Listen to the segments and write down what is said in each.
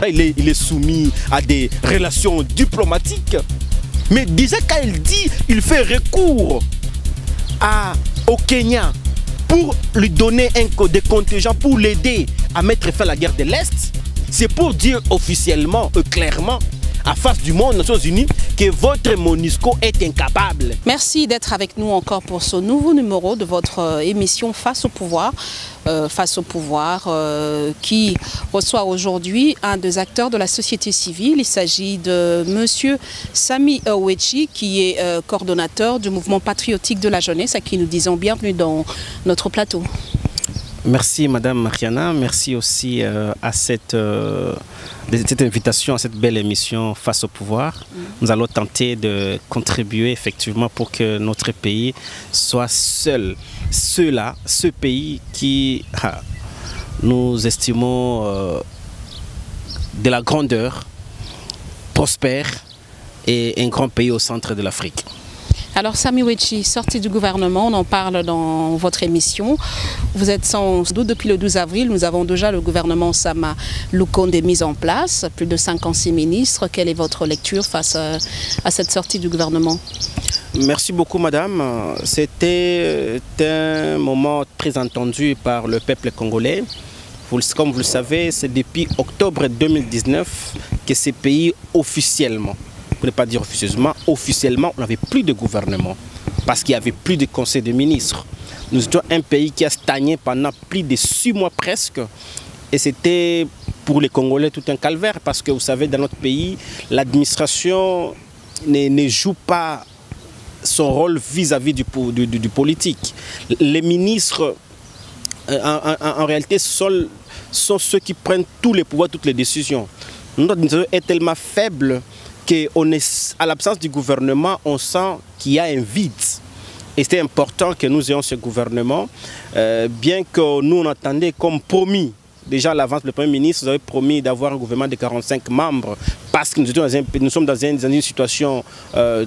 il est soumis à des relations diplomatiques. Mais déjà quand il dit il fait recours au Kenya pour lui donner des contingents pour l'aider à mettre fin à la guerre de l'Est, c'est pour dire officiellement, clairement, à face du monde, Nations Unies, que votre MONUSCO est incapable. Merci d'être avec nous encore pour ce nouveau numéro de votre émission Face au pouvoir. Qui reçoit aujourd'hui un des acteurs de la société civile. Il s'agit de M. Sammy Owechi, qui est coordonnateur du mouvement patriotique de la jeunesse, à qui nous disons bienvenue dans notre plateau. Merci Madame Mariana, merci aussi à cette invitation, à cette belle émission Face au pouvoir. Nous allons tenter de contribuer effectivement pour que notre pays soit ce pays qui, nous estimons de la grandeur, prospère et un grand pays au centre de l'Afrique. Alors Sammy Owechi, sorti du gouvernement, on en parle dans votre émission. Vous êtes sans doute depuis le 12 avril, nous avons déjà le gouvernement Sama Lukonde mis en place, plus de 56 ministres. Quelle est votre lecture face à cette sortie du gouvernement? Merci beaucoup madame. C'était un moment très attendu par le peuple congolais. Comme vous le savez, c'est depuis octobre 2019 que ces pays officiellement, pour ne pas dire officiellement, on n'avait plus de gouvernement parce qu'il n'y avait plus de conseil de ministres. Nous étions un pays qui a stagné pendant plus de 6 mois presque et c'était pour les Congolais tout un calvaire parce que vous savez, dans notre pays, l'administration ne joue pas son rôle vis-à-vis du politique. Les ministres, en réalité, sont ceux qui prennent tous les pouvoirs, toutes les décisions. Notre administration est tellement faible qu'à l'absence du gouvernement, on sent qu'il y a un vide. Et c'est important que nous ayons ce gouvernement, bien que nous on attendait comme promis. Déjà à l'avance, le Premier ministre nous avait promis d'avoir un gouvernement de 45 membres parce que nous sommes dans une situation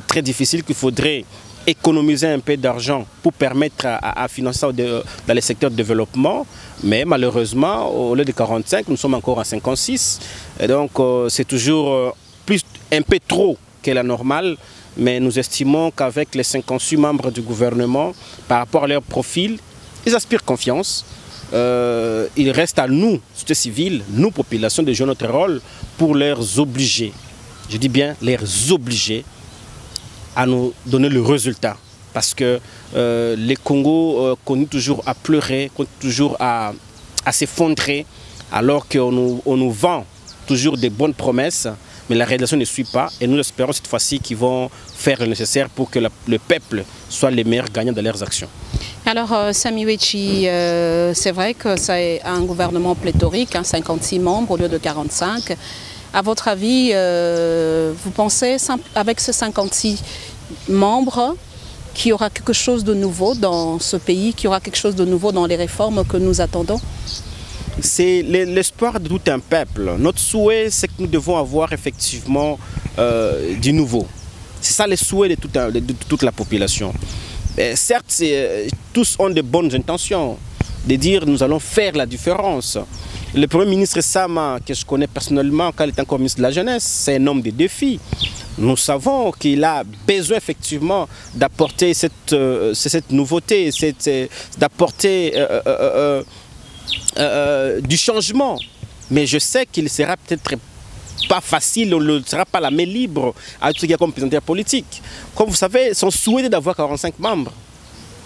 très difficile qu'il faudrait économiser un peu d'argent pour permettre à financer ça dans les secteurs de développement. Mais malheureusement, au lieu de 45, nous sommes encore à 56. Et donc c'est toujours un peu trop que la normale. Mais nous estimons qu'avec les 56 membres du gouvernement, par rapport à leur profil, ils aspirent confiance. Il reste à nous, société civile, nous, population, de jouer notre rôle pour les obliger, je dis bien les obliger à nous donner le résultat. Parce que les Congos continuent toujours à pleurer, continuent toujours à s'effondrer, alors qu'on nous vend toujours des bonnes promesses, mais la réalisation ne suit pas. Et nous espérons cette fois-ci qu'ils vont faire le nécessaire pour que le peuple soit les meilleurs gagnants de leurs actions. Alors, Sammy Owechi, c'est vrai que c'est un gouvernement pléthorique, 56 membres au lieu de 45. À votre avis, vous pensez, avec ces 56 membres, qu'il y aura quelque chose de nouveau dans ce pays, qu'il y aura quelque chose de nouveau dans les réformes que nous attendons? C'est l'espoir de tout un peuple. Notre souhait, c'est que nous devons avoir effectivement du nouveau. C'est ça le souhait de toute la population. Certes, tous ont de bonnes intentions, de dire nous allons faire la différence. Le Premier ministre Sama, que je connais personnellement quand il était encore ministre de la Jeunesse, c'est un homme de défi. Nous savons qu'il a besoin effectivement d'apporter cette nouveauté, d'apporter du changement. Mais je sais qu'il sera peut-être pas facile, on ne sera pas la main libre à tout ce qui est comme présentateur politique. Comme vous savez, son souhait est d'avoir 45 membres.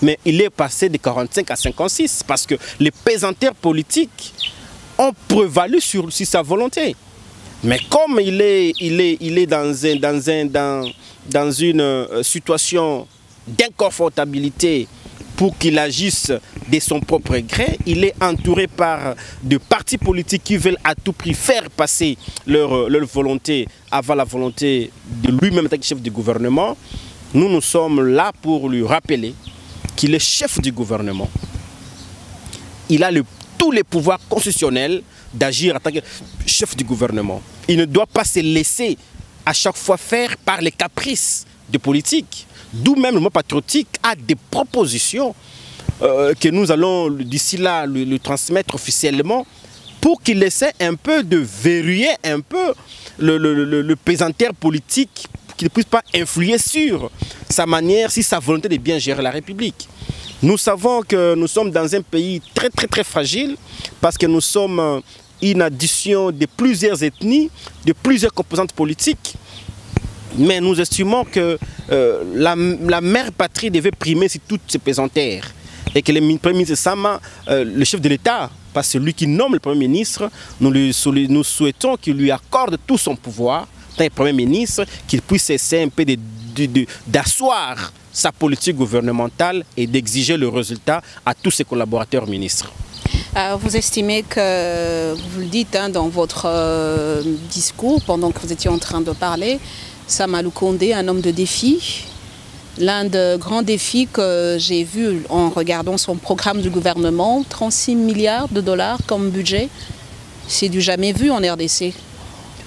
Mais il est passé de 45 à 56 parce que les présenteurs politiques ont prévalu sur sa volonté. Mais comme il est dans une situation d'inconfortabilité pour qu'il agisse de son propre gré, il est entouré par de partis politiques qui veulent à tout prix faire passer leur volonté avant la volonté de lui-même en tant que chef du gouvernement. Nous sommes là pour lui rappeler qu'il est chef du gouvernement. Il a tous les pouvoirs constitutionnels d'agir en tant que chef du gouvernement. Il ne doit pas se laisser à chaque fois faire par les caprices de politique. D'où même le mouvement patriotique a des propositions que nous allons d'ici là lui transmettre officiellement pour qu'il essaie un peu de verrouiller un peu le pesanteur politique, qu'il ne puisse pas influer sur sa manière, sur sa volonté de bien gérer la République. Nous savons que nous sommes dans un pays très fragile parce que nous sommes une addition de plusieurs ethnies, de plusieurs composantes politiques. Mais nous estimons que la mère patrie devait primer sur toutes ces pesanteurs. Et que le Premier ministre Sama, le chef de l'État, pas celui qui nomme le Premier ministre, nous souhaitons qu'il lui accorde tout son pouvoir, tant que Premier ministre, qu'il puisse essayer un peu d'asseoir sa politique gouvernementale et d'exiger le résultat à tous ses collaborateurs ministres. Vous estimez que, vous le dites dans votre discours, pendant que vous étiez en train de parler, Sama Lukonde, un homme de défi. L'un des grands défis que j'ai vu en regardant son programme du gouvernement, 36 milliards de dollars comme budget, c'est du jamais vu en RDC.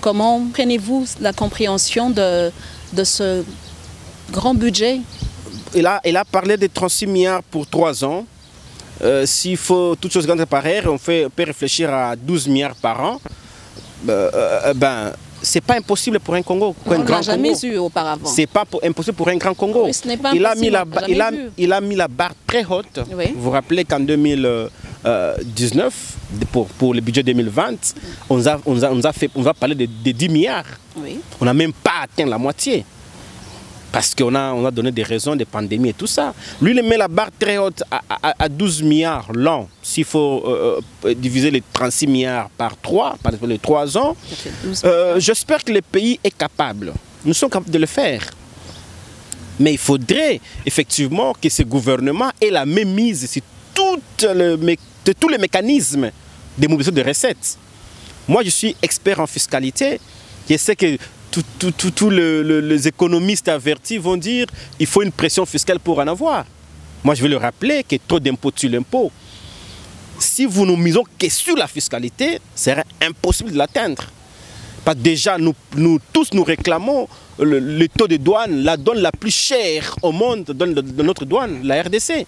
Comment prenez-vous la compréhension de ce grand budget? Il a parlé de 36 milliards pour 3 ans. S'il faut toutes choses grandes pareilles, on peut réfléchir à 12 milliards par an. C'est pas impossible pour un Congo. On ne l'a jamais eu auparavant. C'est pas impossible pour un grand Congo. Oui, ce n'est pas il a mis la barre très haute. Oui. Vous vous rappelez qu'en 2019, pour le budget 2020, on va parler de 10 milliards. Oui. On n'a même pas atteint la moitié. Parce qu'on a donné des raisons de pandémie et tout ça. Lui, il met la barre très haute à 12 milliards l'an. S'il faut diviser les 36 milliards par 3, par les 3 ans, j'espère que le pays est capable. Nous sommes capables de le faire. Mais il faudrait effectivement que ce gouvernement ait la même mise sur tous les mécanismes de mobilisation de recettes. Moi, je suis expert en fiscalité. Je sais que tous les économistes avertis vont dire qu'il faut une pression fiscale pour en avoir. Moi, je vais le rappeler que trop d'impôt tue l'impôt. Si vous nous misons que sur la fiscalité, ce serait impossible de l'atteindre. Parce que déjà, nous tous nous réclamons le taux de douane, la douane la plus chère au monde de notre douane, la RDC.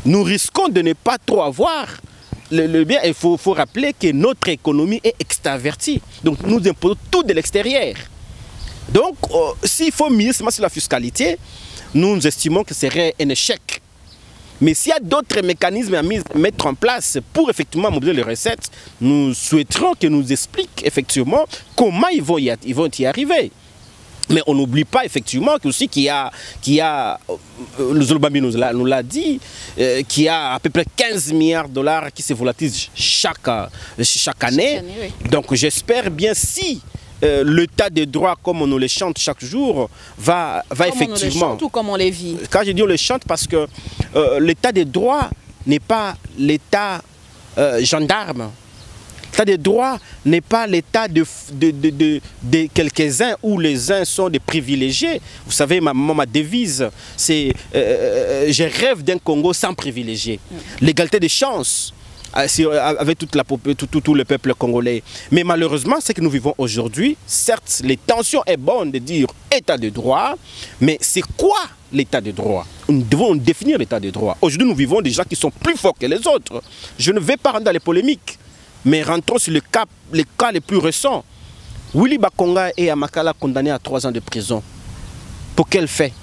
Nous risquons de ne pas trop avoir le bien. Il faut rappeler que notre économie est extravertie. Donc nous imposons tout de l'extérieur. Donc s'il faut miser seulement sur la fiscalité, nous estimons que ce serait un échec. Mais s'il y a d'autres mécanismes à mettre en place pour effectivement mobiliser les recettes, nous souhaiterons qu'ils nous expliquent effectivement comment ils vont y arriver. Mais on n'oublie pas effectivement qu'il y a le Zolobambi nous l'a dit, qu'il y a à peu près 15 milliards de dollars qui se volatilisent chaque année. Oui. Donc j'espère bien si l'état de droit, comme on nous le chante chaque jour, va effectivement... On nous le chante ou comme on les vit? Quand je dis on le chante, parce que l'état de droit n'est pas l'état gendarme. L'état de droit n'est pas l'état de quelques-uns où les uns sont des privilégiés. Vous savez, ma devise, c'est je rêve d'un Congo sans privilégiés. L'égalité des chances avec tout le peuple congolais. Mais malheureusement, ce que nous vivons aujourd'hui, certes, les tensions est bonne de dire état de droit, mais c'est quoi l'état de droit? Nous devons définir l'état de droit. Aujourd'hui, nous vivons des gens qui sont plus forts que les autres. Je ne vais pas rentrer dans les polémiques. Mais rentrons sur les cas les plus récents. Willy Bakonga et Amakala condamnés à 3 ans de prison. Pour quel fait?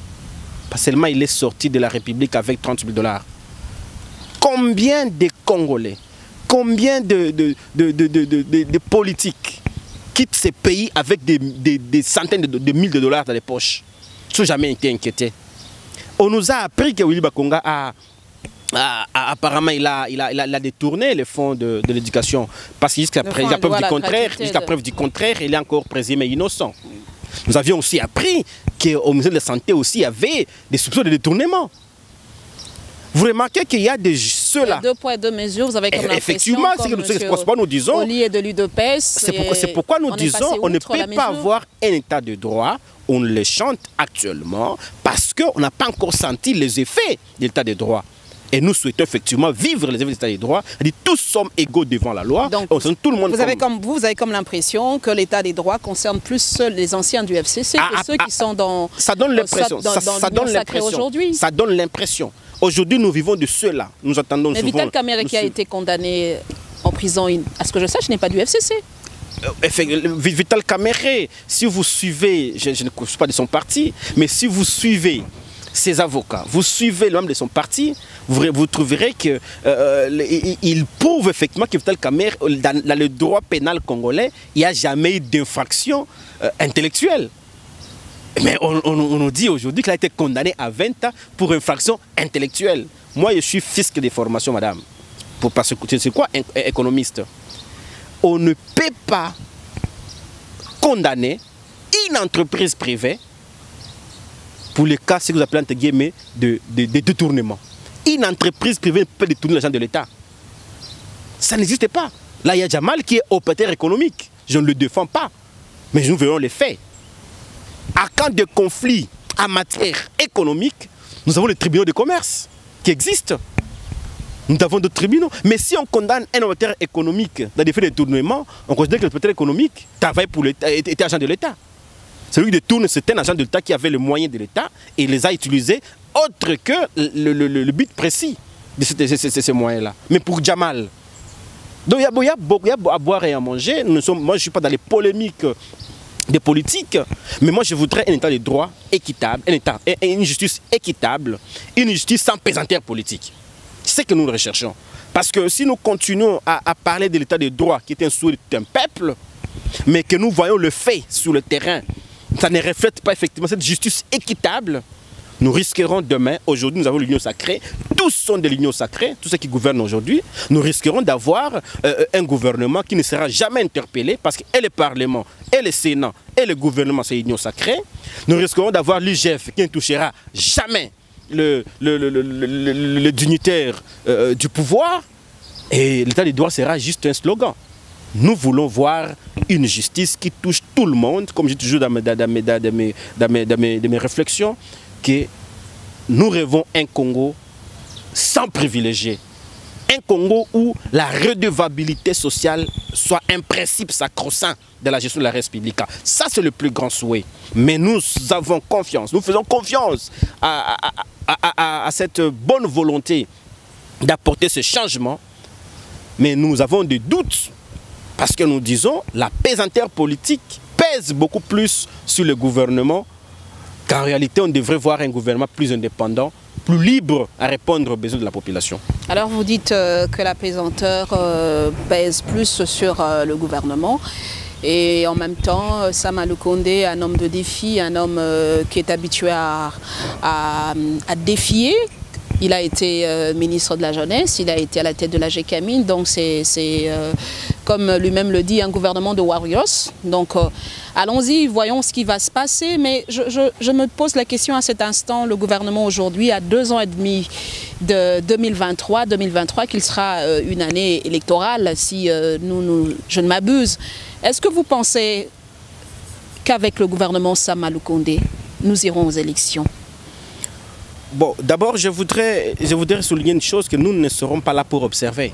Parce que seulement il est sorti de la République avec 30 000 dollars. Combien de Congolais, combien de politiques quittent ces pays avec des centaines de milliers de dollars dans les poches? Ils n'ont jamais été inquiétés. On nous a appris que Willy Bakonga apparemment, il a détourné les fonds de l'éducation. Parce que jusqu'à preuve du contraire, il est encore présumé innocent. Nous avions aussi appris qu'au ministère de la Santé aussi, il y avait des soupçons de détournement. Vous remarquez qu'il y a ceux-là. 2 poids 2 mesures, vous avez comme l'impression. Effectivement, c'est ce que nous disons. Oli et de l'UDPS. C'est pourquoi nous disons qu'on ne peut pas avoir un état de droit. On le chante actuellement parce qu'on n'a pas encore senti les effets de l'état de droit. Et nous souhaitons effectivement vivre les effets de l'état de droit. Tous sommes égaux devant la loi. Donc, tout le monde vous avez comme l'impression que l'état des droits concerne plus seuls les anciens du FCC que ceux qui sont dans... Ça donne l'impression. Ça donne l'impression. Aujourd'hui, nous vivons de ceux-là. Nous attendons souvent... Mais Vital Kamerhe qui a été condamné en prison. prison. À ce que je sache, il n'est pas du FCC. Vital Kamerhe, si vous suivez, je ne suis pas de son parti, mais si vous suivez ses avocats, vous suivez le membre de son parti, vous trouverez qu'il prouve effectivement que Vital Kamerhe, dans le droit pénal congolais, il n'y a jamais eu d'infraction intellectuelle. Mais on nous dit aujourd'hui qu'il a été condamné à 20 ans pour infraction intellectuelle. Moi, je suis fisc de formation, madame. Parce que c'est quoi un économiste? On ne peut pas condamner une entreprise privée pour le cas, ce que vous appelez entre guillemets, de détournement. Une entreprise privée peut détourner l'argent de l'État. Ça n'existe pas. Là, il y a Jamal qui est opérateur économique. Je ne le défends pas. Mais nous verrons les faits. À quand de conflits en matière économique, nous avons les tribunaux de commerce qui existent. Nous avons d'autres tribunaux. Mais si on condamne un opérateur économique dans des faits de détournement, on considère que l'opérateur économique travaille pour l'État, était agent de l'État. Celui qui détourne, c'est un agent de l'État qui avait les moyens de l'État et les a utilisés autre que le but précis de ces moyens-là. Mais pour Jamal, donc il y a à boire et à manger. Moi, je ne suis pas dans les polémiques des politiques, mais moi je voudrais un état de droit équitable, une justice équitable, une justice sans pesanteur politique. C'est ce que nous recherchons. Parce que si nous continuons à parler de l'état de droit qui est un souhait d'un peuple, mais que nous voyons le fait sur le terrain, ça ne reflète pas effectivement cette justice équitable, nous risquerons demain, aujourd'hui nous avons l'union sacrée, tous sont de l'union sacrée, tous ceux qui gouvernent aujourd'hui, nous risquerons d'avoir un gouvernement qui ne sera jamais interpellé parce que et le Parlement, et le Sénat, et le gouvernement, c'est l'union sacrée. Nous risquerons d'avoir l'IGF qui ne touchera jamais le dignitaire du pouvoir, et l'état de droit sera juste un slogan. Nous voulons voir une justice qui touche tout le monde, comme j'ai toujours dans mes réflexions, que nous rêvons un Congo sans privilégiés. Un Congo où la redevabilité sociale soit un principe sacro-saint de la gestion de la République. Ça, c'est le plus grand souhait. Mais nous avons confiance, nous faisons confiance à cette bonne volonté d'apporter ce changement. Mais nous avons des doutes parce que nous disons la pesanteur politique pèse beaucoup plus sur le gouvernement qu'en réalité on devrait voir un gouvernement plus indépendant, plus libre à répondre aux besoins de la population. Alors vous dites que la pesanteur pèse plus sur le gouvernement et en même temps Sama Lukonde, un homme de défi, un homme qui est habitué à défier. Il a été ministre de la Jeunesse, il a été à la tête de la GECAMIN, donc c'est comme lui-même le dit, un gouvernement de warriors. Donc allons-y, voyons ce qui va se passer. Mais je me pose la question à cet instant, le gouvernement aujourd'hui, à 2 ans et demi de 2023, qu'il sera une année électorale, si je ne m'abuse. Est-ce que vous pensez qu'avec le gouvernement Sama Lukonde, nous irons aux élections? Bon, d'abord, je voudrais souligner une chose, que nous ne serons pas là pour observer.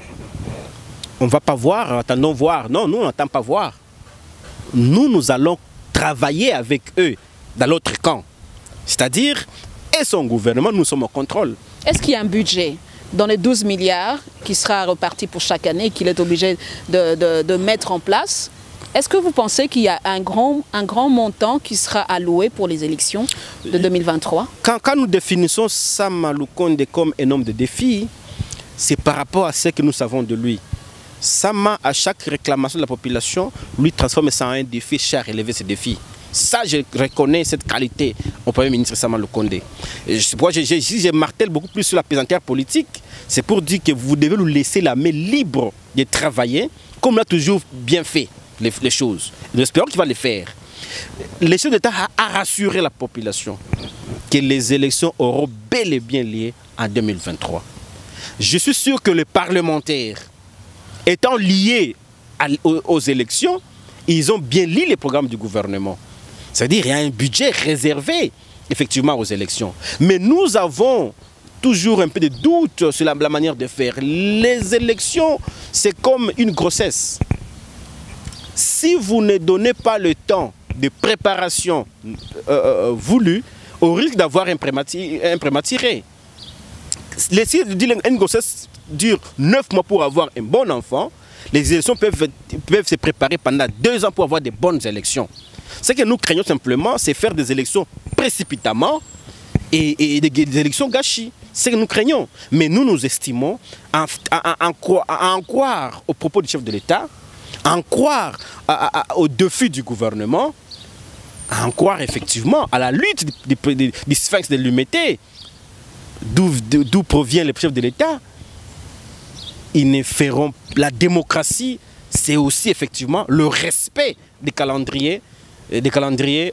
On ne va pas voir, attendons voir. Non, nous, on n'entend pas voir. Nous allons travailler avec eux dans l'autre camp. C'est-à-dire, et son gouvernement, nous sommes au contrôle. Est-ce qu'il y a un budget dans les 12 milliards qui sera reparti pour chaque année, qu'il est obligé de mettre en place? Est-ce que vous pensez qu'il y a un grand montant qui sera alloué pour les élections de 2023? Quand nous définissons Sama Lukonde comme un homme de défi, c'est par rapport à ce que nous savons de lui. Sama, à chaque réclamation de la population, lui transforme ça en un défi cher à relever ce défi. Ça, je reconnais cette qualité au Premier ministre Sama Lukonde. Je martèle beaucoup plus sur la pesanteur politique. C'est pour dire que vous devez lui laisser la main libre de travailler, comme il a toujours bien fait les choses. Nous espérons qu'il va les faire. Le chef d'État a rassuré la population que les élections auront bel et bien lieu en 2023. Je suis sûr que les parlementaires, étant liés aux élections, ils ont bien lu les programmes du gouvernement. C'est-à-dire qu'il y a un budget réservé effectivement aux élections. Mais nous avons toujours un peu de doute sur la manière de faire. Les élections, c'est comme une grossesse. Si vous ne donnez pas le temps de préparation voulu, au risque d'avoir un prématuré. Une grossesse dure 9 mois pour avoir un bon enfant. les élections peuvent se préparer pendant 2 ans pour avoir de bonnes élections. Ce que nous craignons simplement, c'est faire des élections précipitamment et des élections gâchis. C'est ce que nous craignons. Mais nous estimons à en croire aux propos du chef de l'État, à en croire au défi du gouvernement, à en croire effectivement à la lutte du sphinx de l'humanité, d'où provient le chef de l'État. Ils ne feront... La démocratie, c'est aussi effectivement le respect des calendriers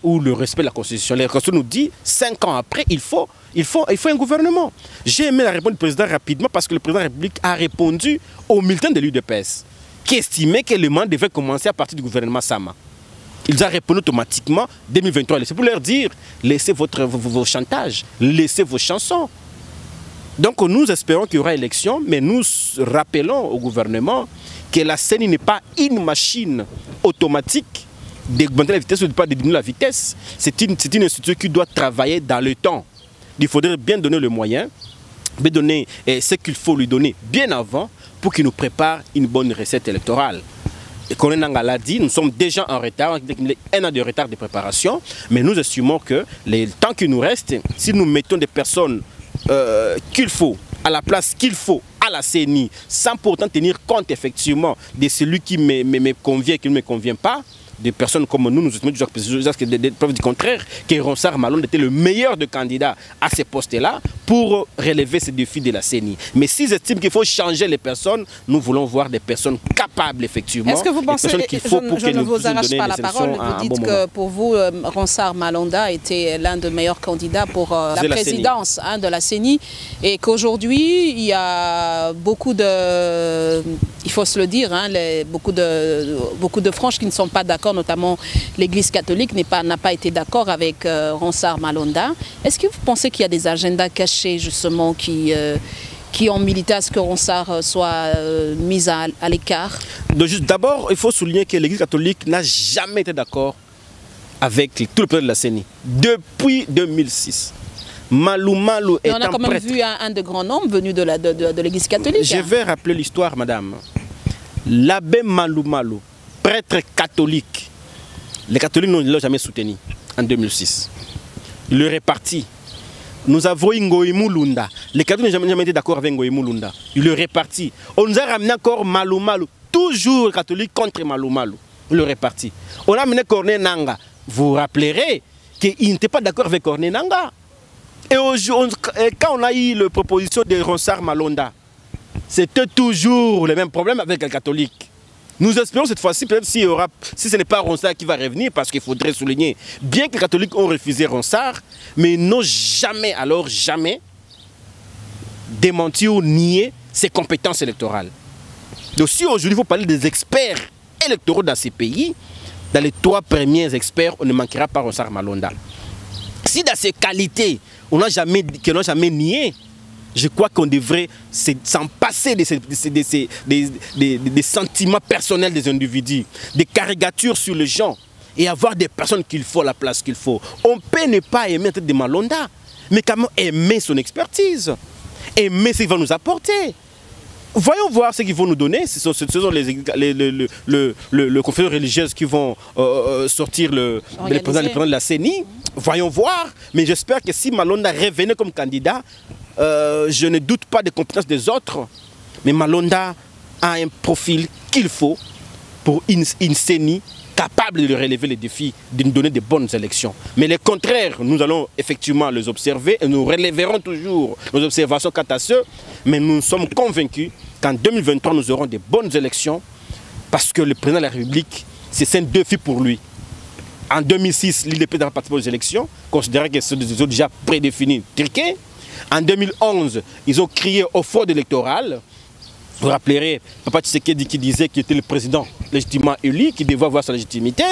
ou le respect de la Constitution. La Constitution nous dit, 5 ans après, il faut un gouvernement. J'ai aimé la réponse du président rapidement parce que le président de la République a répondu aux militants de l'UDPS qui estimaient que le mandat devait commencer à partir du gouvernement Sama. Ils ont répondu automatiquement 2023. C'est pour leur dire, laissez vos chantages, laissez vos chansons. Donc nous espérons qu'il y aura élection, mais nous rappelons au gouvernement que la CENI n'est pas une machine automatique d'augmenter la vitesse ou de ne pas diminuer la vitesse. C'est une institution qui doit travailler dans le temps. Il faudrait bien donner le moyen, bien donner ce qu'il faut lui donner bien avant pour qu'il nous prépare une bonne recette électorale. Et Corneille Nangaa l'a dit, nous sommes déjà en retard, 1 an de retard de préparation, mais nous estimons que le temps qui nous reste, si nous mettons des personnes qu'il faut, à la place qu'il faut, à la CENI, sans pourtant tenir compte effectivement de celui qui me convient et qui ne me convient pas, des personnes comme nous estimons des preuves du contraire, que Ronsard Malonda était le meilleur de candidats à ces postes-là pour relever ces défis de la CENI. Mais s'ils estiment qu'il faut changer les personnes, nous voulons voir des personnes capables effectivement. Est-ce que vous pensez, je ne vous arrache pas la parole, vous dites que pour vous, Ronsard Malonda était l'un des meilleurs candidats pour la présidence de la CENI et qu'aujourd'hui, il y a beaucoup de, il faut se le dire, beaucoup de franges qui ne sont pas d'accord, notamment l'Église catholique n'a pas été d'accord avec Ronsard Malonda. Est-ce que vous pensez qu'il y a des agendas cachés justement qui ont milité à ce que Ronsard soit mis à l'écart? D'abord, il faut souligner que l'Église catholique n'a jamais été d'accord avec tout le peuple de la CENI. Depuis 2006. Malou est on a quand même vu un de grands noms venu de l'Église catholique. Je vais rappeler l'histoire, madame. L'abbé Malou, prêtre catholique, les catholiques ne l'ont jamais soutenu en 2006. Il est réparti. Nous avons Ngoïmou Lunda. Les catholiques n'ont jamais été d'accord avec Ngoïmou Lunda. Il est réparti. On nous a ramené encore Malou. Toujours catholique contre Malou. Il est réparti. On a amené Corneille Nangaa. Vous vous rappellerez qu'il n'était pas d'accord avec Corneille Nangaa. Et quand on a eu la proposition de Ronsard Malonda, c'était toujours le même problème avec les catholiques. Nous espérons cette fois-ci, peut-être si ce n'est pas Ronsard qui va revenir, parce qu'il faudrait souligner, bien que les catholiques ont refusé Ronsard, mais ils n'ont jamais démenti ou nié ses compétences électorales. Donc si aujourd'hui il faut parler des experts électoraux dans ces pays, dans les 3 premiers experts, on ne manquera pas Ronsard Malonda. Si dans ces qualités, on n'a jamais nié, je crois qu'on devrait s'en passer des sentiments personnels des individus, des caricatures sur les gens et avoir des personnes qu'il faut à la place qu'il faut. On peut ne pas aimer la tête de Malonda, mais quand même aimer son expertise, aimer ce qu'il va nous apporter. Voyons voir ce qu'ils vont nous donner. Ce sont les conférences religieuses qui vont sortir le président de la CENI. Voyons voir. Mais j'espère que si Malonda revenait comme candidat, je ne doute pas des compétences des autres. Mais Malonda a un profil qu'il faut pour une CENI capable de relever les défis, de nous donner de bonnes élections. Mais le contraire, nous allons effectivement les observer et nous relèverons toujours nos observations quant à ceux. Mais nous sommes convaincus qu'en 2023, nous aurons de bonnes élections parce que le président de la République, c'est un défi pour lui. En 2006, l'IDP n'a pas participé aux élections, considérant que c'est déjà prédéfini, truqué. En 2011, ils ont crié au fraude électorale. Vous vous rappellerez, Papa Tshisekedi qui disait qu'il était le président légitimement élu, qui devait avoir sa légitimité.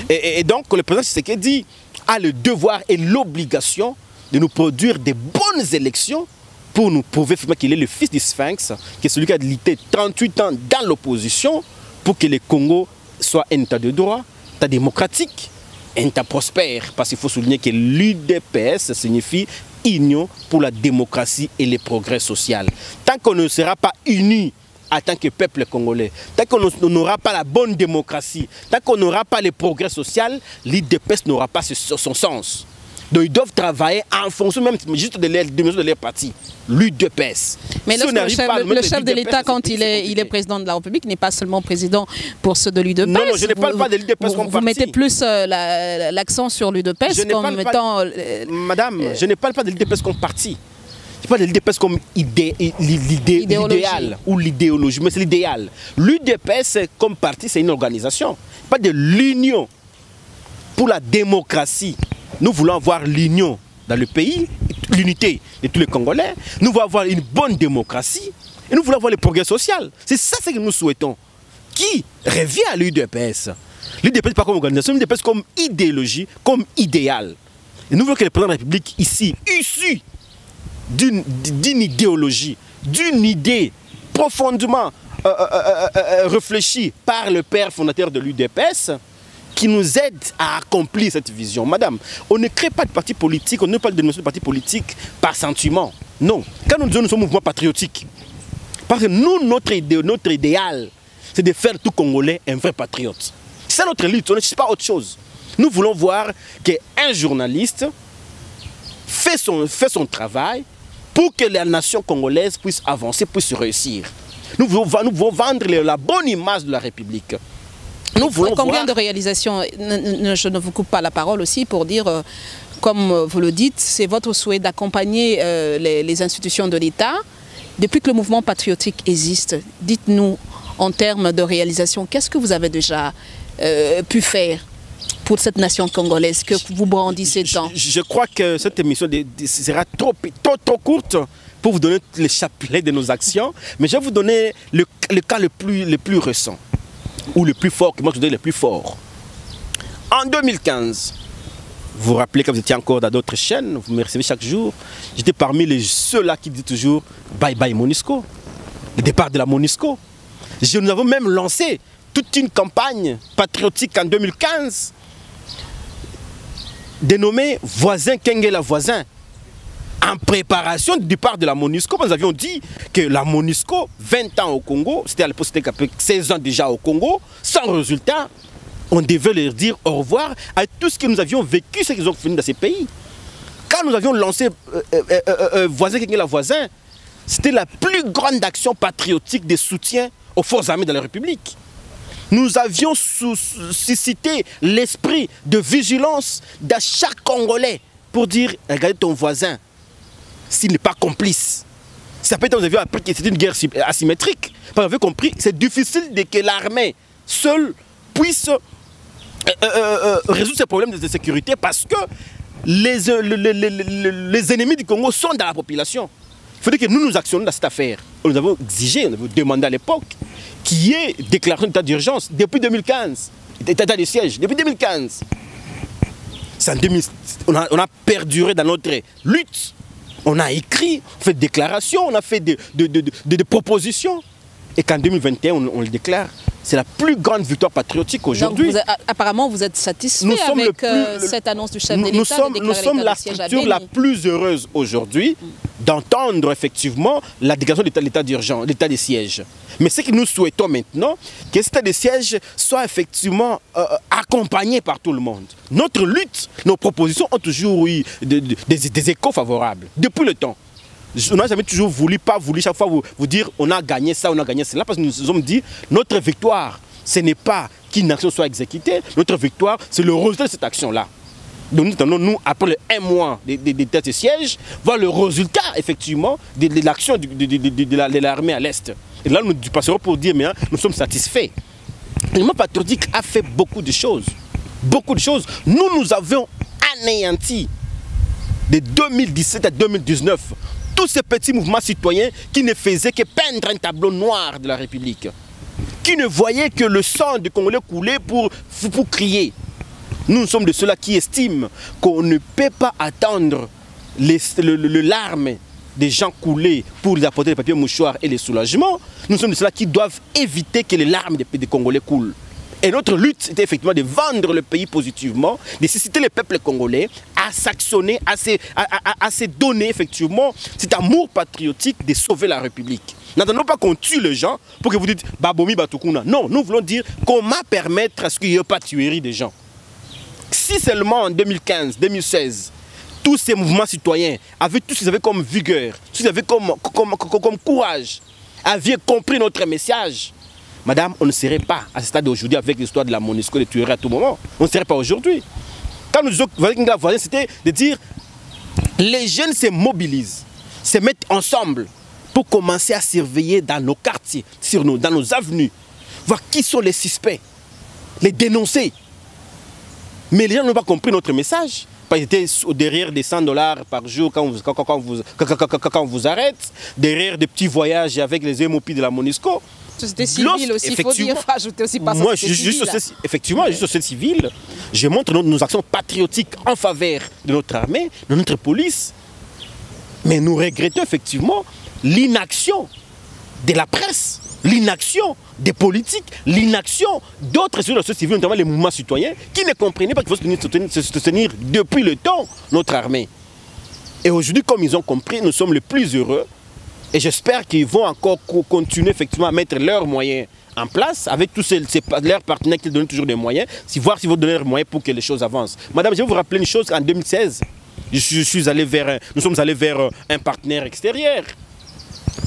Et donc, le président Tshisekedi a le devoir et l'obligation de nous produire des bonnes élections pour nous prouver qu'il est le fils du Sphinx, qui est celui qui a lutté 38 ans dans l'opposition pour que le Congo soit un état de droit, un état démocratique, un état prospère. Parce qu'il faut souligner que l'UDPS signifie Union pour la démocratie et le progrès social. Tant qu'on ne sera pas unis en tant que peuple congolais, tant qu'on n'aura pas la bonne démocratie, tant qu'on n'aura pas le progrès social, l'UDPS n'aura pas son sens. Donc ils doivent travailler en fonction même juste de leur parti, l'UDPS. Mais si le chef de l'État, quand il est président de la République, n'est pas seulement président pour ceux de l'UDPS. Non, je ne parle pas de l'UDPS comme parti. Vous mettez plus l'accent sur l'UDPS comme étant... Madame, je ne parle pas de l'UDPS comme parti. Je parle de l'UDPS comme l'idéal ou l'idéologie, mais c'est l'idéal. L'UDPS comme parti, c'est une organisation, pas de l'union pour la démocratie. Nous voulons avoir l'union dans le pays, l'unité de tous les Congolais. Nous voulons avoir une bonne démocratie et nous voulons avoir le progrès social. C'est ça ce que nous souhaitons. Qui revient à l'UDPS? L'UDPS pas comme organisation, l'UDPS comme idéologie, comme idéal. Et nous voulons que le président de la République ici, issu d'une idéologie, d'une idée profondément réfléchie par le père fondateur de l'UDPS, qui nous aide à accomplir cette vision. Madame, on ne crée pas de parti politique, on ne parle de notion de parti politique par sentiment. Non. Quand nous disons nous sommes un mouvement patriotique, parce que nous, notre idéal, c'est de faire tout Congolais un vrai patriote. C'est notre lutte, on ne cherche pas autre chose. Nous voulons voir qu'un journaliste fait son travail pour que la nation congolaise puisse avancer, puisse réussir. Nous voulons vendre la bonne image de la République. Combien de réalisations, je ne vous coupe pas la parole aussi pour dire, comme vous le dites, c'est votre souhait d'accompagner les institutions de l'État. Depuis que le mouvement patriotique existe, dites-nous en termes de réalisation, qu'est-ce que vous avez déjà pu faire pour cette nation congolaise que vous brandissez tant? Je crois que cette émission sera trop courte pour vous donner les chapelets de nos actions, mais je vais vous donner le cas le plus récent. Ou le plus fort, que moi je dirais le plus fort. En 2015, vous vous rappelez quand vous étiez encore dans d'autres chaînes, vous me recevez chaque jour, j'étais parmi ceux-là qui disent toujours bye bye MONUSCO, le départ de la MONUSCO. Nous avons même lancé toute une campagne patriotique en 2015, dénommée Voisin Kengela Voisin. En préparation du départ de la MONUSCO, nous avions dit que la MONUSCO, 20 ans au Congo, c'était à l'époque 16 ans déjà au Congo, sans résultat, on devait leur dire au revoir à tout ce que nous avions vécu, ce qu'ils ont fait dans ces pays. Quand nous avions lancé Voisin Kengela Voisin, c'était la plus grande action patriotique de soutien aux forces armées de la République. Nous avions suscité l'esprit de vigilance de chaque Congolais pour dire, regardez ton voisin, s'il n'est pas complice. Ça peut être, nous avions appris que c'était une guerre asymétrique. Parce qu'on avait compris que c'est difficile que l'armée seule puisse résoudre ces problèmes de sécurité parce que les ennemis du Congo sont dans la population. Il faudrait que nous actionnions dans cette affaire. Nous avons exigé, nous avons demandé à l'époque qu'il y ait déclaration d'état d'urgence depuis 2015, état de siège depuis 2015. On a perduré dans notre lutte. On a écrit, on fait des déclarations, on a fait des propositions. Et qu'en 2021, on le déclare. C'est la plus grande victoire patriotique aujourd'hui. Apparemment, vous êtes satisfait avec cette annonce du chef de l'État. Nous sommes la structure la plus heureuse aujourd'hui d'entendre effectivement la déclaration de l'état d'urgence, l'état de siège. Mais ce que nous souhaitons maintenant, que cet état de siège soit effectivement accompagné par tout le monde. Notre lutte, nos propositions ont toujours eu des échos favorables, depuis le temps. On n'a jamais toujours pas voulu chaque fois vous dire on a gagné ça, on a gagné cela, parce que nous nous sommes dit notre victoire, ce n'est pas qu'une action soit exécutée, notre victoire, c'est le résultat de cette action-là. Donc nous attendons, nous, après un mois des tests de siège, voir le résultat, effectivement, de l'action de l'armée à l'Est. Et là, nous passerons pour dire, mais nous sommes satisfaits. Le mouvement patriotique a fait beaucoup de choses. Beaucoup de choses. Nous avons anéanti de 2017 à 2019 tous ces petits mouvements citoyens qui ne faisaient que peindre un tableau noir de la République, qui ne voyaient que le sang du Congolais couler pour crier. Nous sommes de ceux-là qui estiment qu'on ne peut pas attendre le larmes des gens couler pour les apporter les papiers mouchoirs et les soulagements. Nous sommes de ceux-là qui doivent éviter que les larmes des Congolais coulent. Et notre lutte, c'était effectivement de vendre le pays positivement, de susciter le peuple congolais à s'actionner, à se donner effectivement cet amour patriotique de sauver la République. N'attendons pas qu'on tue les gens pour que vous dites « Babomi Batukuna ». Non, nous voulons dire comment permettre à ce qu'il n'y ait pas de tuerie des gens. Si seulement en 2015, 2016, tous ces mouvements citoyens, avec tout ce qu'ils avaient comme vigueur, tout ce qu'ils avaient comme courage, avaient compris notre message, madame, on ne serait pas à ce stade d'aujourd'hui avec l'histoire de la MONUSCO, de tueries à tout moment. On ne serait pas aujourd'hui. Quand nous disons que c'était de dire les jeunes se mobilisent, se mettent ensemble pour commencer à surveiller dans nos quartiers, dans nos avenues, voir qui sont les suspects, les dénoncer. Mais les gens n'ont pas compris notre message. Ils étaient derrière des $100 par jour quand on vous arrête, derrière des petits voyages avec les MOP de la MONUSCO. Société civile aussi, il faut dire, faut ajouter aussi par moi, effectivement, juste société civile, je montre nos actions patriotiques en faveur de notre armée, de notre police. Mais nous regrettons effectivement l'inaction de la presse, l'inaction des politiques, l'inaction d'autres sur la société civile, notamment les mouvements citoyens, qui ne comprenaient pas qu'il faut se soutenir depuis le temps notre armée. Et aujourd'hui, comme ils ont compris, nous sommes les plus heureux. Et j'espère qu'ils vont encore continuer effectivement à mettre leurs moyens en place avec tous leurs partenaires qui donnent toujours des moyens, voir s'ils vont donner leurs moyens pour que les choses avancent. Madame, je vais vous rappeler une chose, en 2016, nous sommes allés vers un partenaire extérieur.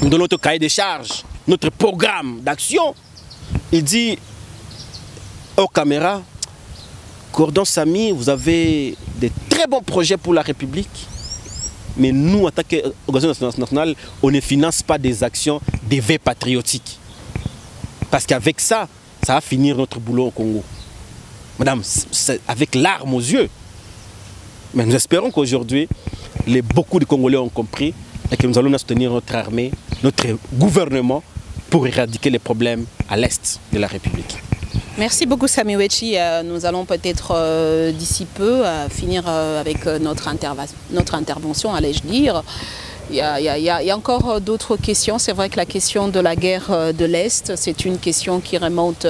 Dans notre cahier de charges, notre programme d'action, il dit aux caméras, Gordon Samy, vous avez de très bons projets pour la République. Mais nous, en tant qu'organisation nationale, on ne finance pas des actions des vœux patriotiques. Parce qu'avec ça, ça va finir notre boulot au Congo. Madame, avec larmes aux yeux. Mais nous espérons qu'aujourd'hui, beaucoup de Congolais ont compris et que nous allons soutenir notre armée, notre gouvernement pour éradiquer les problèmes à l'est de la République. Merci beaucoup Samy Wechi. Nous allons peut-être d'ici peu finir avec notre intervention, allais-je dire. Il y a encore d'autres questions. C'est vrai que la question de la guerre de l'Est, c'est une question qui remonte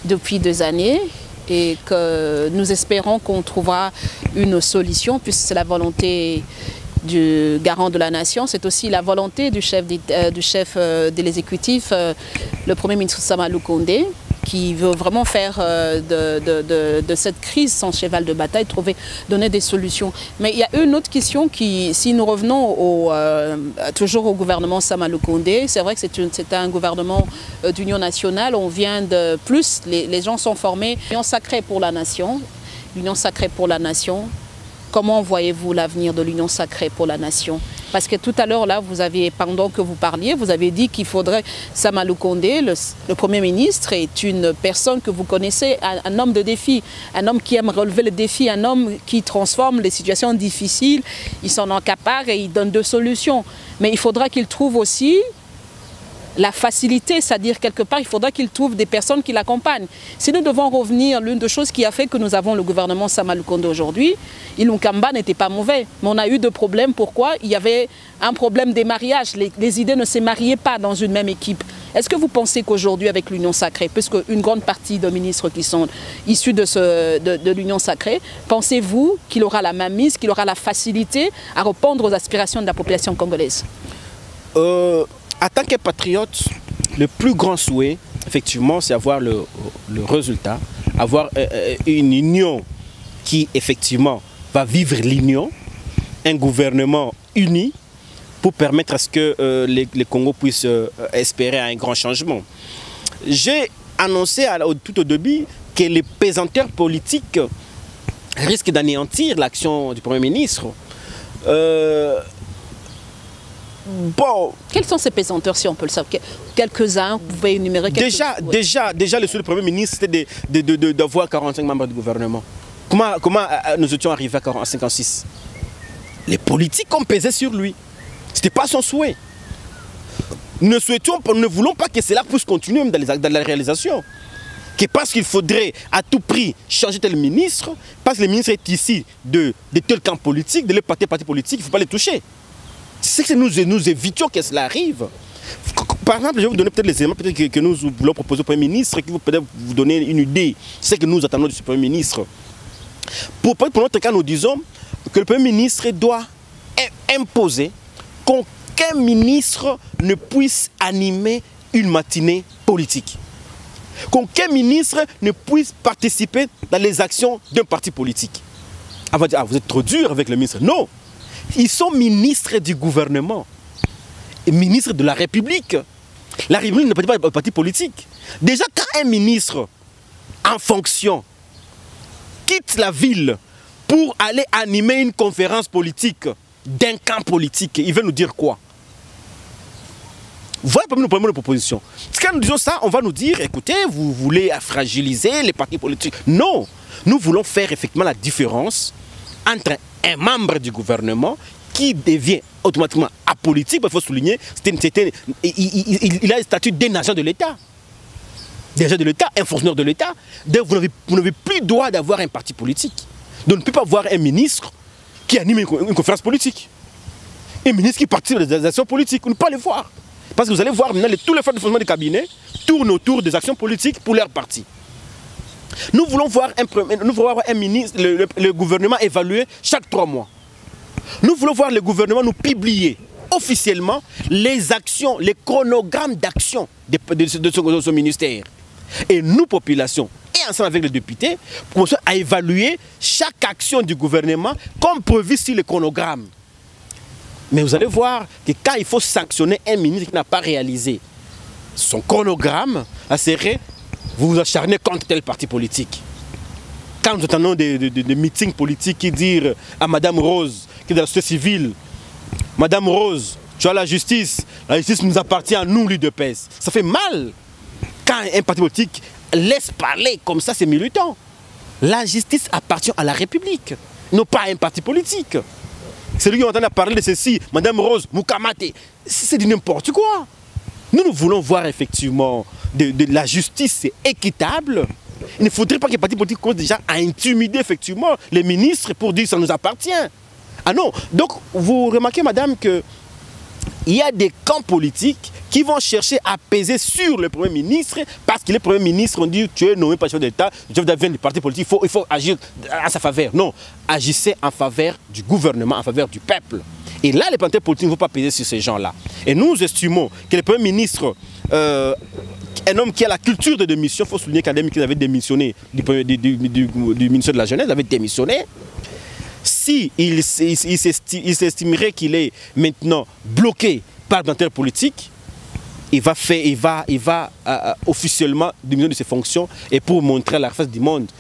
depuis des années et que nous espérons qu'on trouvera une solution puisque c'est la volonté du garant de la nation, c'est aussi la volonté du chef de l'exécutif, le Premier ministre Sama Lukonde, qui veut vraiment faire de cette crise son cheval de bataille, donner des solutions. Mais il y a une autre question qui, si nous revenons toujours au gouvernement Sama Lukonde, c'est vrai que c'est un gouvernement d'union nationale, on vient de plus, les gens sont formés, l'union sacrée pour la nation, l'union sacrée pour la nation. Comment voyez-vous l'avenir de l'union sacrée pour la nation? Parce que tout à l'heure, là, pendant que vous parliez, vous avez dit qu'il faudrait... Sama Lukonde, le Premier ministre, est une personne que vous connaissez, un homme de défi, un homme qui aime relever le défi, un homme qui transforme les situations difficiles, il s'en encapare et il donne deux solutions. Mais il faudra qu'il trouve aussi la facilité, c'est-à-dire quelque part, il faudra qu'il trouve des personnes qui l'accompagnent. Si nous devons revenir, l'une des choses qui a fait que nous avons le gouvernement Sama Lukonde aujourd'hui, Ilunkamba n'était pas mauvais, mais on a eu des problèmes. Pourquoi? Il y avait un problème des mariages, les idées ne se mariaient pas dans une même équipe. Est-ce que vous pensez qu'aujourd'hui, avec l'Union sacrée, puisque une grande partie des ministres qui sont issus de l'Union sacrée, pensez-vous qu'il aura la mainmise, qu'il aura la facilité à répondre aux aspirations de la population congolaise? En tant que patriote, le plus grand souhait, effectivement, c'est avoir le résultat, avoir une union qui, effectivement, va vivre l'union, un gouvernement uni pour permettre à ce que les Congos puissent espérer un grand changement. J'ai annoncé tout au début que les pesanteurs politiques risquent d'anéantir l'action du Premier ministre. Bon. Quels sont ces pesanteurs, si on peut le savoir? Quelques-uns, vous pouvez énumérer quelques-uns. Déjà, le seul Premier ministre, c'était d'avoir 45 membres du gouvernement. Comment nous étions arrivés à 56? Les politiques ont pesé sur lui. Ce n'était pas son souhait. Nous ne voulons pas que cela puisse continuer dans la réalisation. Que parce qu'il faudrait à tout prix changer tel ministre, parce que le ministre est ici de tel camp politique, de l'autre parti politique, il ne faut pas les toucher. C'est que nous évitions que cela arrive. Par exemple, je vais vous donner peut-être les éléments que nous voulons proposer au Premier ministre, qui vont peut-être vous donner une idée. C'est ce que nous attendons du Premier ministre. Pour notre cas, nous disons que le Premier ministre doit imposer qu'aucun ministre ne puisse animer une matinée politique. Qu'aucun ministre ne puisse participer dans les actions d'un parti politique. On va dire, ah, vous êtes trop dur avec le ministre. Non, ils sont ministres du gouvernement et ministres de la République. La République n'est pas un parti politique. Déjà, quand un ministre en fonction quitte la ville pour aller animer une conférence politique d'un camp politique, il veut nous dire quoi? Voilà parmi nos premières propositions. Quand nous disons ça, on va nous dire, écoutez, vous voulez fragiliser les partis politiques. Non, nous voulons faire effectivement la différence entre un membre du gouvernement qui devient automatiquement apolitique, il faut souligner, il a le statut d'un agent de l'État. D'un agent de l'État, un fonctionnaire de l'État. Vous n'avez plus le droit d'avoir un parti politique. Donc, on ne peut pas avoir un ministre qui anime une conférence politique. Un ministre qui participe des actions politiques. On ne peut pas les voir. Parce que vous allez voir maintenant, tous les fonds de fonctionnement du cabinet tournent autour des actions politiques pour leur parti. Nous voulons voir un ministre, le gouvernement évalué chaque 3 mois. Nous voulons voir le gouvernement nous publier officiellement les actions, les chronogrammes d'action de son ministère. Et nous, population, et ensemble avec les députés, commençons à évaluer chaque action du gouvernement comme prévu sur le chronogramme. Mais vous allez voir que quand il faut sanctionner un ministre qui n'a pas réalisé son chronogramme, vous vous acharnez contre tel parti politique. Quand nous entendons des meetings politiques qui disent à Madame Rose, qui est de la société civile, Madame Rose, tu as la justice nous appartient à nous, l'UDPS. Ça fait mal quand un parti politique laisse parler comme ça ses militants. La justice appartient à la République, non pas à un parti politique. C'est lui qui entend parler de ceci, Madame Rose, Moukamate, c'est du n'importe quoi. Nous voulons voir effectivement de la justice équitable. Il ne faudrait pas que les partis politiques commencent déjà à intimider effectivement les ministres pour dire que ça nous appartient. Ah non, donc vous remarquez madame qu'il y a des camps politiques qui vont chercher à peser sur le Premier ministre parce que les Premiers ministres ont dit tu es nommé par le chef d'État, le chef d'État du parti politique, il faut agir à sa faveur. Non, agissez en faveur du gouvernement, en faveur du peuple. Et là, les partis politiques ne vont pas peser sur ces gens-là. Et nous estimons que le Premier ministre, un homme qui a la culture de démission, il faut souligner qu'Adem qui avait démissionné du ministère de la Jeunesse, avait démissionné. Si il s'estimerait qu'il est maintenant bloqué par l'intérêt politique, il va officiellement démissionner de ses fonctions et pour montrer la face du monde.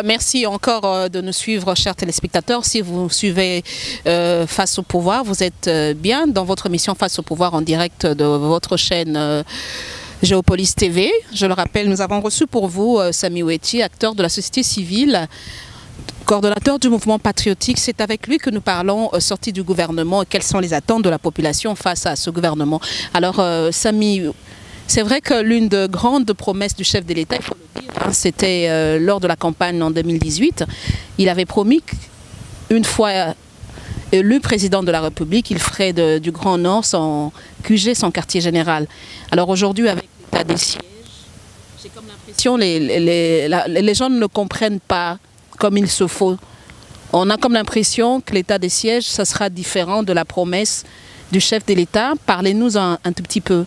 Merci encore de nous suivre, chers téléspectateurs. Si vous suivez Face au pouvoir, vous êtes bien dans votre émission Face au pouvoir en direct de votre chaîne Géopolis TV. Je le rappelle, nous avons reçu pour vous Samy Ouetti, acteur de la société civile, coordonnateur du mouvement patriotique. C'est avec lui que nous parlons sortie du gouvernement et quelles sont les attentes de la population face à ce gouvernement. Alors, Samy, c'est vrai que l'une des grandes promesses du chef de l'État, il faut le dire, hein, c'était lors de la campagne en 2018, il avait promis qu'une fois élu président de la République, il ferait du Grand Nord son QG, son quartier général. Alors aujourd'hui, avec l'état des sièges, j'ai comme l'impression que les gens ne comprennent pas comme il se faut. On a comme l'impression que l'état des sièges, ça sera différent de la promesse du chef de l'État. Parlez-nous un tout petit peu.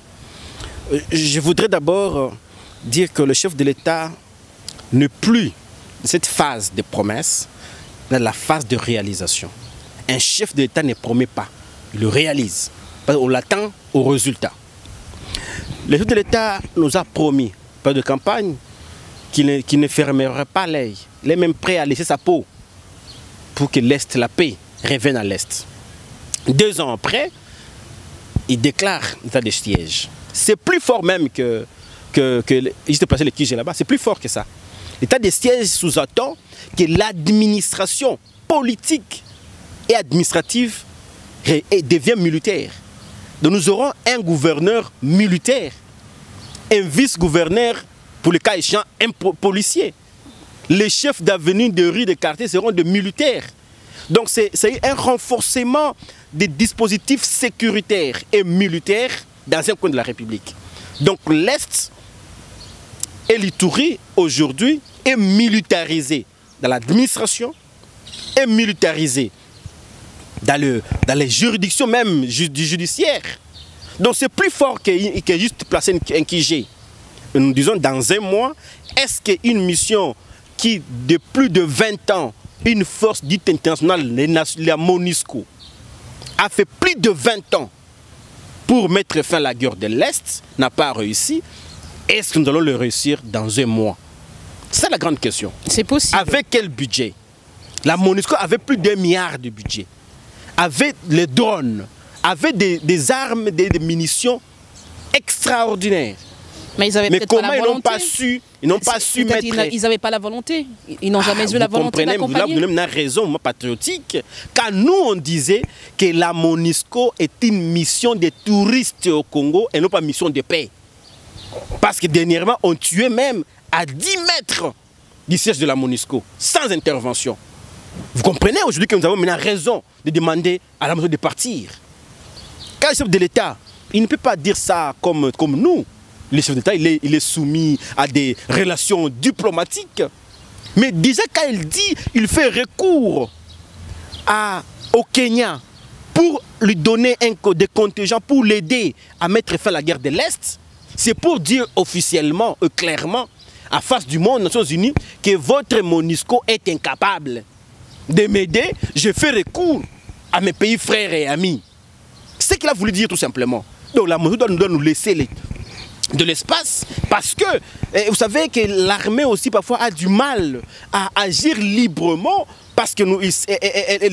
Je voudrais d'abord dire que le chef de l'État n'est plus dans cette phase de promesse, dans la phase de réalisation. Un chef de l'État ne promet pas, il le réalise. On l'attend au résultat. Le chef de l'État nous a promis, pas de campagne, qu'il ne fermerait pas l'œil. Il est même prêt à laisser sa peau pour que l'Est, la paix, revienne à l'Est. 2 ans après, il déclare l'état de siège. C'est plus fort même que juste placer le QG là-bas, c'est plus fort que ça. L'état de siège sous-entend que l'administration politique et administrative devient militaire. Donc nous aurons un gouverneur militaire, un vice-gouverneur, pour le cas échéant, un policier. Les chefs d'avenue, de rue, de quartier seront des militaires. Donc c'est un renforcement des dispositifs sécuritaires et militaires dans un coin de la République. Donc l'Est et l'Ituri aujourd'hui est militarisé dans l'administration, est militarisé dans les juridictions même du judiciaire. Donc c'est plus fort que juste placer un KG. Nous disons dans un mois, est-ce qu'une mission qui de plus de 20 ans, une force dite internationale, la MONUSCO, a fait plus de 20 ans pour mettre fin à la guerre de l'Est, n'a pas réussi, est-ce que nous allons le réussir dans un mois? C'est la grande question. C'est possible. Avec quel budget? La MONUSCO avait plus d'1 milliard de budget, avait les drones, avait des armes, des munitions extraordinaires. Mais ils avaient comment pas la volonté. Ils n'ont pas su mettre... Ils n'avaient pas la volonté. Ils n'ont jamais eu la volonté d'accompagner. Vous avez une raison patriotique. Quand nous, on disait que la MONUSCO est une mission de touristes au Congo et non pas une mission de paix. Parce que dernièrement, on tuait même à 10 mètres du siège de la MONUSCO, sans intervention. Vous comprenez aujourd'hui que nous avons maintenant raison de demander à la MONUSCO de partir. Quand le chef de l'État, il ne peut pas dire ça comme nous. Le chef d'État, il est soumis à des relations diplomatiques. Mais déjà, quand il dit, il fait recours au Kenya pour lui donner des contingents, pour l'aider à mettre fin à la guerre de l'Est, c'est pour dire officiellement, clairement, à face du monde, Nations Unies, que votre MONUSCO est incapable de m'aider. Je fais recours à mes pays frères et amis. C'est ce qu'il a voulu dire tout simplement. Donc la MONUSCO doit nous laisser de l'espace, parce que vous savez que l'armée aussi parfois a du mal à agir librement, parce qu'elle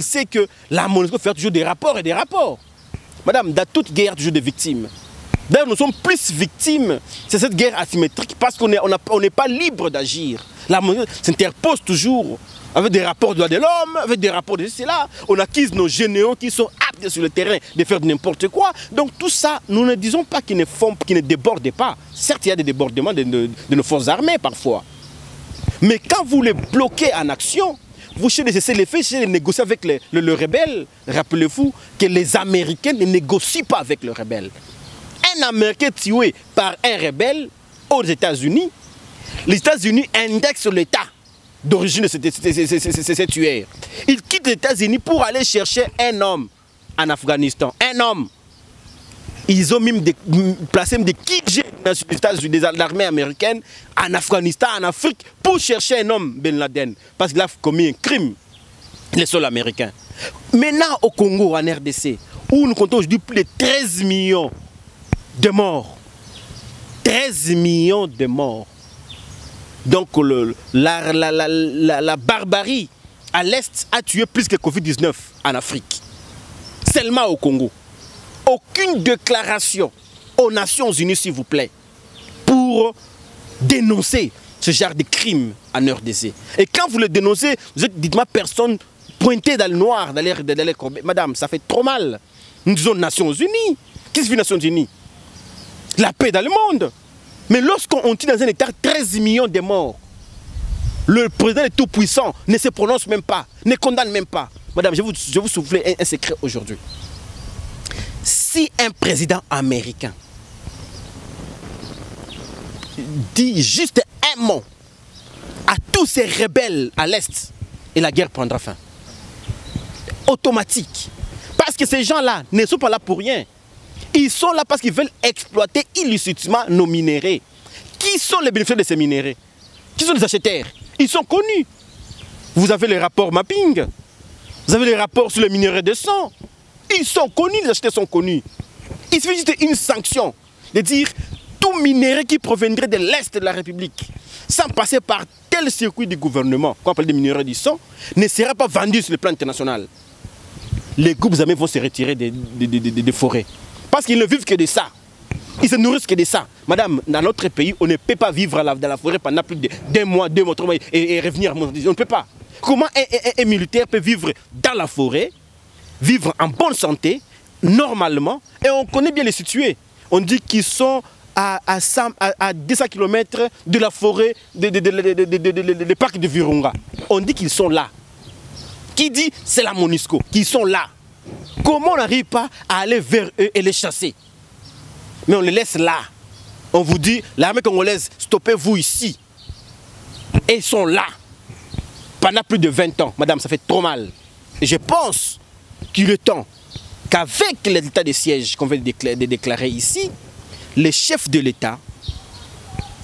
sait que la MONUSCO fait toujours des rapports et des rapports. Madame, dans toute guerre, toujours des victimes. D'ailleurs, nous sommes plus victimes, c'est cette guerre asymétrique, parce qu'on n'est pas libre d'agir. La MONUSCO s'interpose toujours avec des rapports de droits de l'homme, avec des rapports de cela. On accuse nos généraux qui sont aptes sur le terrain de faire n'importe quoi. Donc tout ça, nous ne disons pas qu'ils ne débordent pas. Certes, il y a des débordements de nos forces armées parfois. Mais quand vous les bloquez en action, vous cherchez de cesser les faits, cherchez de négocier avec le rebelle. Rappelez-vous que les Américains ne négocient pas avec le rebelle. Un Américain tué par un rebelle aux États-Unis, les États-Unis indexent l'État d'origine de ces tueurs. Ils quittent les États-Unis pour aller chercher un homme en Afghanistan. Un homme. Ils ont même placé des KG dans les États-Unis, de l'armée américaine, en Afghanistan, en Afrique, pour chercher un homme, Ben Laden, parce qu'il a commis un crime, les sols américains. Maintenant, au Congo, en RDC, où nous comptons aujourd'hui plus de 13 millions de morts. 13 millions de morts. Donc la barbarie à l'Est a tué plus que Covid-19 en Afrique. Seulement au Congo. Aucune déclaration aux Nations Unies, s'il vous plaît, pour dénoncer ce genre de crime en RDC. Et quand vous le dénoncez, vous êtes, dites-moi, personne pointée dans le noir, dans les corbeilles. Madame, ça fait trop mal. Nous disons Nations Unies. Qu'est-ce que fait Nations Unies? La paix dans le monde. Mais lorsqu'on tue dans un état 13 millions de morts, le président est tout puissant, ne se prononce même pas, ne condamne même pas. Madame, je vais vous souffler un secret aujourd'hui. Si un président américain dit juste un mot à tous ces rebelles à l'Est, et la guerre prendra fin. Automatique. Parce que ces gens-là ne sont pas là pour rien. Ils sont là parce qu'ils veulent exploiter illicitement nos minéraux. Qui sont les bénéficiaires de ces minéraux? Qui sont les acheteurs? Ils sont connus. Vous avez les rapports mapping. Vous avez les rapports sur les minéraux de sang. Ils sont connus, les acheteurs sont connus. Il suffit juste une sanction. De dire tout minerai qui proviendrait de l'Est de la République, sans passer par tel circuit du gouvernement, qu'on appelle des minéraux du sang, ne sera pas vendu sur le plan international. Les groupes armés vont se retirer des forêts. Parce qu'ils ne vivent que de ça. Ils se nourrissent que de ça. Madame, dans notre pays, on ne peut pas vivre dans la forêt pendant plus d'un mois, 2 mois, 3 mois et revenir. On ne peut pas. Comment un militaire peut vivre dans la forêt, vivre en bonne santé, normalement, et on connaît bien les situés. On dit qu'ils sont à 200 km de la forêt, des parcs de Virunga. On dit qu'ils sont là. Qui dit c'est la MONUSCO, qu'ils sont là. Comment on n'arrive pas à aller vers eux et les chasser? Mais on les laisse là. On vous dit, l'armée congolaise, stoppez-vous ici. Et ils sont là. Pendant plus de 20 ans. Madame, ça fait trop mal. Et je pense qu'il est temps qu'avec l'état de siège qu'on vient de déclarer ici, les chefs de l'État,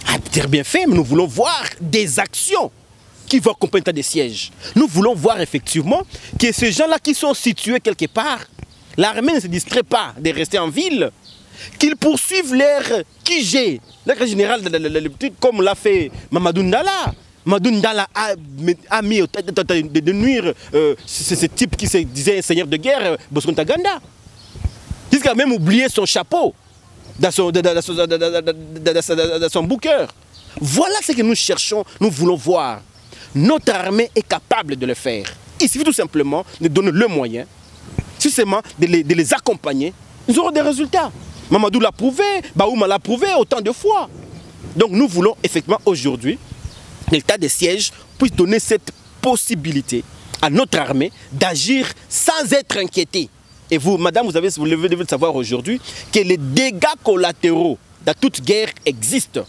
a peut-être bien fait, mais nous voulons voir des actions qui vont accompagner l'état de siège. Nous voulons voir effectivement que ces gens-là qui sont situés quelque part, l'armée ne se distrait pas de rester en ville, qu'ils poursuivent leur QG, leur général, comme l'a fait Mamadou Ndala. Mamadou Ndala a mis de nuire ce type qui se disait seigneur de guerre, Bosco Ntaganda. Jusqu'à même oublier son chapeau dans son bouqueur. Voilà ce que nous cherchons, nous voulons voir. Notre armée est capable de le faire. Il suffit tout simplement de donner le moyen, justement de les accompagner. Nous aurons des résultats. Mamadou l'a prouvé, Baouma l'a prouvé autant de fois. Donc nous voulons effectivement aujourd'hui l'état de siège puisse donner cette possibilité à notre armée d'agir sans être inquiétée. Et vous, madame, vous devez le savoir aujourd'hui que les dégâts collatéraux dans toute guerre existent.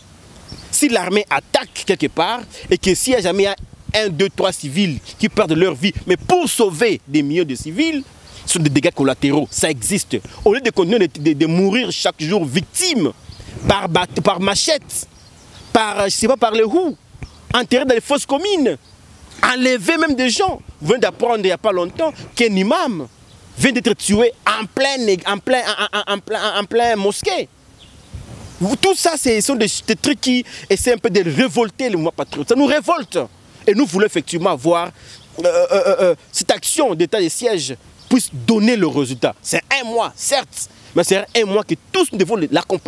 Si l'armée attaque quelque part et que s'il n'y a jamais 1, 2, 3 civils qui perdent leur vie, mais pour sauver des millions de civils, ce sont des dégâts collatéraux, ça existe. Au lieu de continuer de mourir chaque jour victime par machette, par, je ne sais pas, par les roues, enterrés dans les fosses communes, enlever même des gens. Vous venez d'apprendre il n'y a pas longtemps qu'un imam vient d'être tué en plein mosquée. Tout ça, ce sont des trucs qui essaient un peu de révolter le mouvement patriote. Ça nous révolte. Et nous voulons effectivement voir cette action d'état de siège puisse donner le résultat. C'est un mois, certes, mais c'est un mois que tous nous devons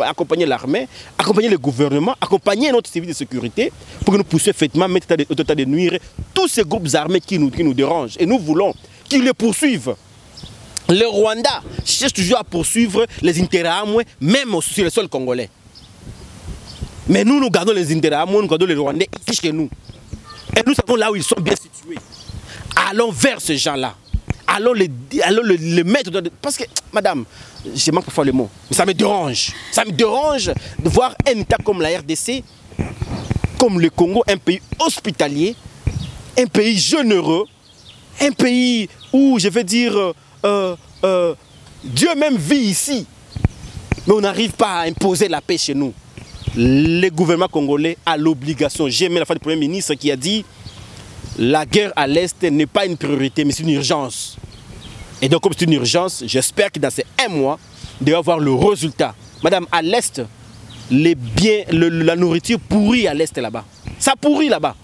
accompagner l'armée, accompagner le gouvernement, accompagner notre service de sécurité pour que nous puissions effectivement mettre au état de nuire tous ces groupes armés qui nous dérangent. Et nous voulons qu'ils les poursuivent. Le Rwanda cherche toujours à poursuivre les intérêts amoués, même sur le sol congolais. Mais nous gardons les intérêts amoués, nous gardons les Rwandais ici chez nous. Et nous savons là où ils sont bien situés. Allons vers ces gens-là. Allons les mettre dans... Parce que, madame, je manque parfois le mot, mais ça me dérange. Ça me dérange de voir un État comme la RDC, comme le Congo, un pays hospitalier, un pays généreux, un pays où, je vais dire, Dieu même vit ici. Mais on n'arrive pas à imposer la paix chez nous. Le gouvernement congolais a l'obligation. J'ai aimé la fois du Premier ministre qui a dit la guerre à l'Est n'est pas une priorité, mais c'est une urgence. Et donc, comme c'est une urgence, j'espère que dans ces 1 mois, il va avoir le résultat. Madame, à l'Est, les biens, la nourriture pourrit à l'Est là-bas. Ça pourrit là-bas.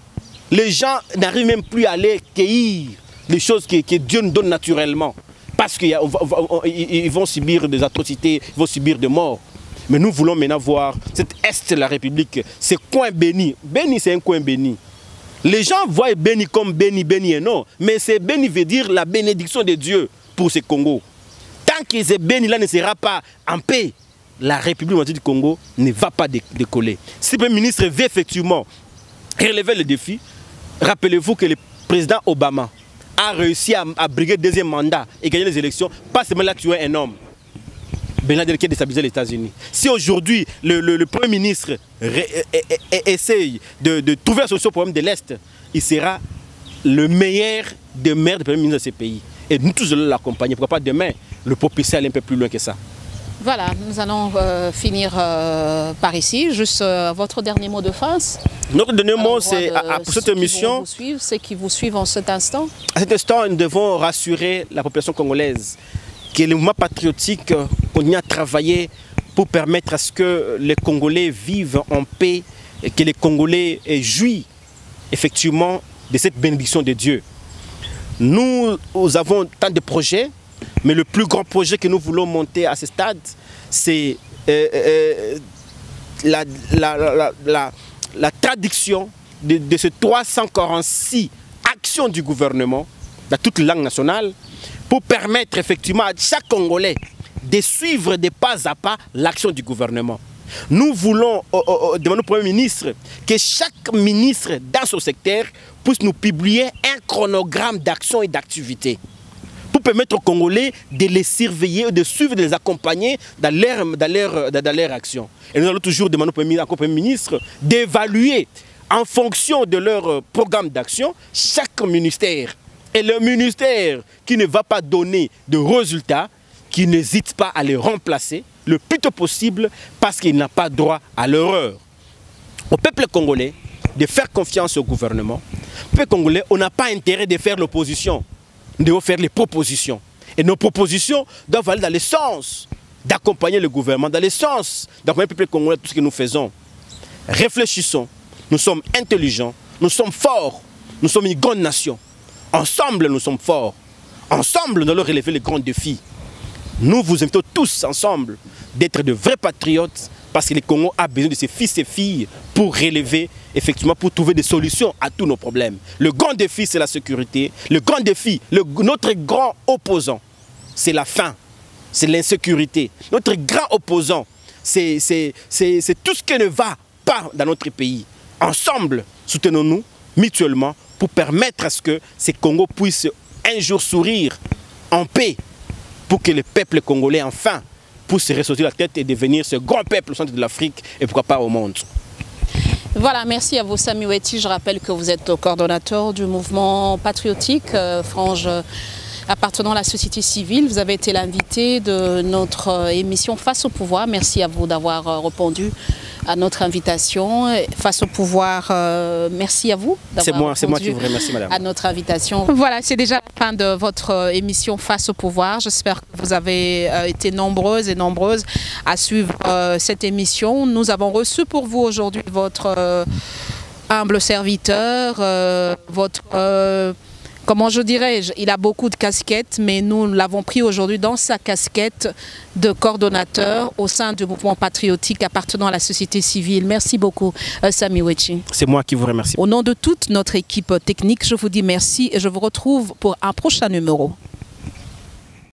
Les gens n'arrivent même plus à aller cueillir les choses que Dieu nous donne naturellement. Parce qu'ils vont subir des atrocités, ils vont subir des morts. Mais nous voulons maintenant voir cet Est de la République, ce coin béni. Béni, c'est un coin béni. Les gens voient béni comme béni, béni et non. Mais c'est béni veut dire la bénédiction de Dieu pour ce Congo. Tant que ce béni-là ne sera pas en paix, la République du Congo ne va pas décoller. Si le Premier ministre veut effectivement relever le défi, rappelez-vous que le président Obama a réussi à briguer le 2e mandat et gagner les élections, pas seulement là tuer un homme. Ben Laden qui a déstabilisé les États-Unis. Si aujourd'hui le Premier ministre essaye de trouver la solution au problème de l'Est, il sera le meilleur des maires des premiers ministres de ces pays. Et nous tous allons l'accompagner. Pourquoi pas demain le propulser aller un peu plus loin que ça. Voilà, nous allons finir par ici. Juste votre dernier mot de fin. Notre dernier mot, c'est pour cette émission. Ceux qui vous suivent en cet instant. À cet instant, nous devons rassurer la population congolaise que le mouvement patriotique continue à travailler pour permettre à ce que les Congolais vivent en paix et que les Congolais jouissent effectivement de cette bénédiction de Dieu. Nous avons tant de projets, mais le plus grand projet que nous voulons monter à ce stade, c'est la traduction de ces 346 actions du gouvernement dans toute langue nationale pour permettre effectivement à chaque Congolais de suivre de pas à pas l'action du gouvernement. Nous voulons demander au Premier ministre que chaque ministre dans son secteur puisse nous publier un chronogramme d'action et d'activité pour permettre aux Congolais de les surveiller, de suivre, de les accompagner dans leur action. Et nous allons toujours demander au Premier ministre d'évaluer en fonction de leur programme d'action chaque ministère. Et le ministère qui ne va pas donner de résultats, qui n'hésite pas à les remplacer le plus tôt possible parce qu'il n'a pas droit à l'erreur. Au peuple congolais, de faire confiance au gouvernement. Le peuple congolais, on n'a pas intérêt de faire l'opposition. Nous devons faire les propositions. Et nos propositions doivent aller dans le sens d'accompagner le gouvernement, dans le sens d'accompagner le peuple congolais, tout ce que nous faisons. Réfléchissons. Nous sommes intelligents, nous sommes forts, nous sommes une grande nation. Ensemble, nous sommes forts. Ensemble, nous allons relever les grands défis. Nous vous invitons tous ensemble d'être de vrais patriotes parce que le Congo a besoin de ses fils et filles pour relever, effectivement, pour trouver des solutions à tous nos problèmes. Le grand défi, c'est la sécurité. Le grand défi, notre grand opposant, c'est la faim, c'est l'insécurité. Notre grand opposant, c'est tout ce qui ne va pas dans notre pays. Ensemble, soutenons-nous mutuellement pour permettre à ce que ces Congos puissent un jour sourire en paix pour que le peuple congolais enfin puisse se ressortir la tête et devenir ce grand peuple au centre de l'Afrique et pourquoi pas au monde. Voilà, merci à vous Samy Oueti. Je rappelle que vous êtes coordonnateur du mouvement patriotique Frange appartenant à la société civile. Vous avez été l'invité de notre émission Face au pouvoir. Merci à vous d'avoir répondu à notre invitation. Face au pouvoir, merci à vous d'avoir C'est moi qui vous remercie, madame. À notre invitation. Voilà, c'est déjà la fin de votre émission Face au pouvoir. J'espère que vous avez été nombreuses et nombreuses à suivre cette émission. Nous avons reçu pour vous aujourd'hui votre humble serviteur, comment je dirais-je, il a beaucoup de casquettes, mais nous l'avons pris aujourd'hui dans sa casquette de coordonnateur au sein du mouvement patriotique appartenant à la société civile. Merci beaucoup, Samy Oueti. C'est moi qui vous remercie. Au nom de toute notre équipe technique, je vous dis merci et je vous retrouve pour un prochain numéro.